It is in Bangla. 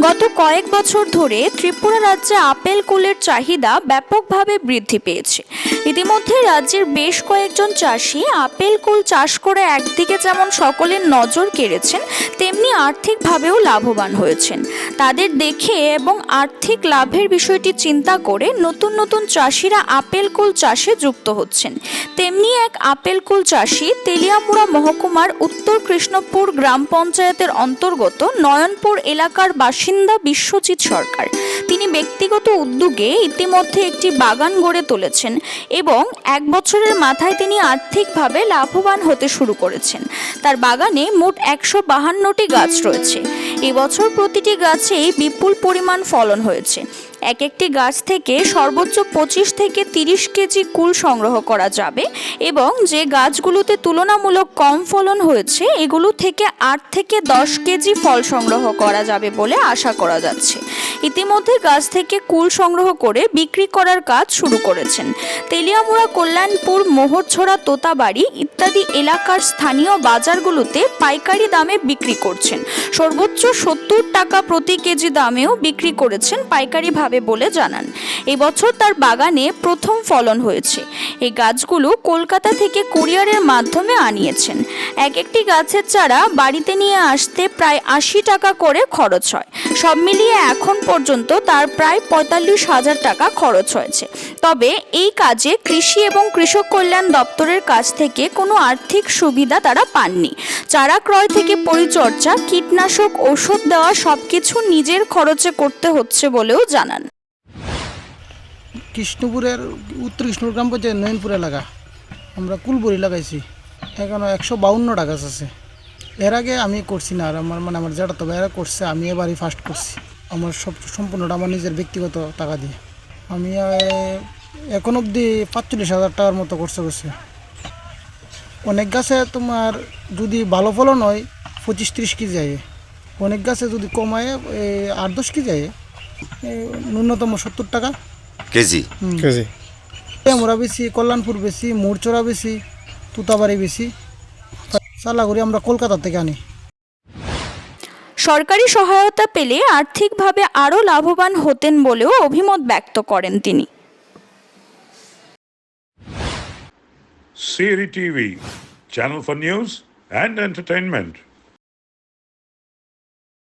গত কয়েক বছর ধরে ত্রিপুরা রাজ্যে আপেল কুলের চাহিদা ব্যাপকভাবে বৃদ্ধি পেয়েছে। ইতিমধ্যে রাজ্যের বেশ কয়েকজন চাষি আপেল কুল চাষ করে একদিকে যেমন সকলের নজর কেড়েছেন, তেমনি আর্থিকভাবেও লাভবান হয়েছেন। তাদের দেখে এবং আর্থিক লাভের বিষয়টি চিন্তা করে নতুন নতুন চাষিরা আপেল কুল চাষে যুক্ত হচ্ছেন। তেমনি এক আপেল কুল চাষি তেলিয়ামুড়া মহকুমার উত্তর কৃষ্ণপুর গ্রাম পঞ্চায়েতের অন্তর্গত নয়নপুর এলাকার বাসিন্দা বিশ্বজিৎ সরকার। তিনি ব্যক্তিগত উদ্যোগে ইতিমধ্যে একটি বাগান গড়ে তুলেছেন এবং এক বছরের মাথায় তিনি আর্থিকভাবে লাভবান হতে শুরু করেছেন। তার বাগানে মোট 152টি গাছ রয়েছে। এবছর প্রতিটি গাছেই বিপুল পরিমাণ ফলন হয়েছে। এক একটি গাছ থেকে সর্বোচ্চ 25 থেকে 30 কেজি কুল সংগ্রহ করা যাবে এবং যে গাছগুলোতে তুলনামূলক কম ফলন হয়েছে এগুলো থেকে 8 থেকে 10 কেজি ফল সংগ্রহ করা যাবে বলে আশা করা যাচ্ছে। ইতিমধ্যে গাছ থেকে কুল সংগ্রহ করে বিক্রি করার কাজ শুরু করেছেন। তেলিয়ামুড়া, কল্যাণপুর, মোহরছড়া, তোতাবাড়ি ইত্যাদি এলাকার স্থানীয় বাজারগুলোতে পাইকারি দামে বিক্রি করছেন। সর্বোচ্চ 70 টাকা প্রতি কেজি দামেও বিক্রি করেছেন পাইকারিভাবে বলে জানান। এবছর তার বাগানে প্রথম ফলন হয়েছে। এই গাছগুলো কলকাতা থেকে কুরিয়ারের মাধ্যমে আনিয়েছেন। এক একটি গাছের চারা বাড়িতে নিয়ে আসতে প্রায় 80 টাকা করে খরচ হয়। সব মিলিয়ে এখন পর্যন্ত তার প্রায় 45,000 টাকা খরচ হয়েছে। তবে এই কাজে কৃষি এবং কৃষক কল্যাণ দপ্তরের কাছ থেকে কোনো আর্থিক সুবিধা তারা পাননি। চারা ক্রয় থেকে পরিচর্যা, কীটনাশক, ওষুধ দেওয়া সবকিছু নিজের খরচে করতে হচ্ছে বলেও জানান। কৃষ্ণপুরের উত্তর কৃষ্ণপুর গ্রাম পঞ্চায়েত নয়নপুর এলাকা আমরা কুলবরি লাগাইছি। এখানে 152টা গাছ আছে। এর আগে আমি করছি না, আর আমার যেটা তবে এরা করছে, আমি এবারই ফার্স্ট করছি। আমার সম্পূর্ণটা আমার নিজের ব্যক্তিগত টাকা দিয়ে। আমি এখন অবধি 45,000 টাকার মতো করছে। অনেক গাছে তোমার যদি ভালো ফলন হয় 25-30 কেজি যায়, অনেক গাছে যদি কমায় 8-10 কেজি যায়, ন্যূনতম 70 টাকা কেজি। আমরা বেশি, কল্যাণপুর বেশি, মোরচড়া বেশি, তুতাবাড়ি বেশি, চালাগুড়ি আমরা কলকাতা থেকে আনি। সরকারি সহায়তা পেলে আর্থিকভাবে আরও লাভবান হতেন বলেও অভিমত ব্যক্ত করেন তিনি। CRI TV, channel for news and entertainment.